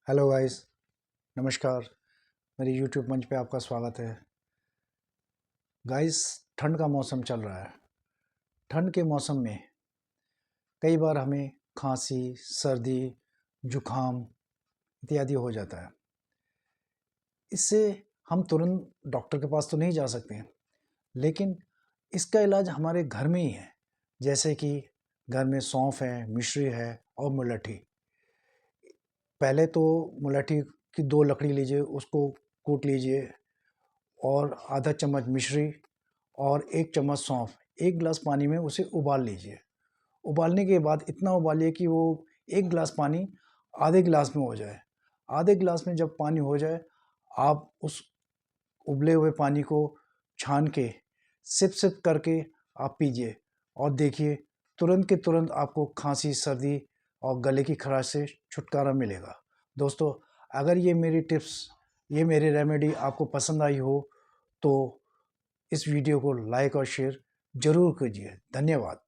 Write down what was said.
Hello guys, नमस्कार। मेरे YouTube मंच पे आपका स्वागत है। गाइस, ठंड का मौसम चल रहा है। ठंड के मौसम में कई बार हमें खांसी, सर्दी, जुखाम इत्यादि हो जाता है। इससे हम तुरंत डॉक्टर के पास तो नहीं जा सकते हैं, लेकिन इसका इलाज हमारे घर में ही है। जैसे कि घर में सौंफ है, मिश्री है और मुलट्ठी। पहले तो मुलट्ठी की 2 लकड़ी लीजिए, उसको कूट लीजिए और आधा चम्मच मिश्री और 1 चम्मच सौंफ 1 गिलास पानी में उसे उबाल लीजिए। उबालने के बाद इतना उबालिए कि वो 1 गिलास पानी आधे गिलास में हो जाए। आधे गिलास में जब पानी हो जाए, आप उस उबले हुए पानी को छान के सिप-सिप करके आप पीजिए और देखिए तुरंत के तुरंत आपको खाँसी, सर्दी और गले की खराश से छुटकारा मिलेगा। दोस्तों, अगर ये मेरी टिप्स, ये मेरी रेमेडी आपको पसंद आई हो, तो इस वीडियो को लाइक और शेयर ज़रूर कीजिए। धन्यवाद।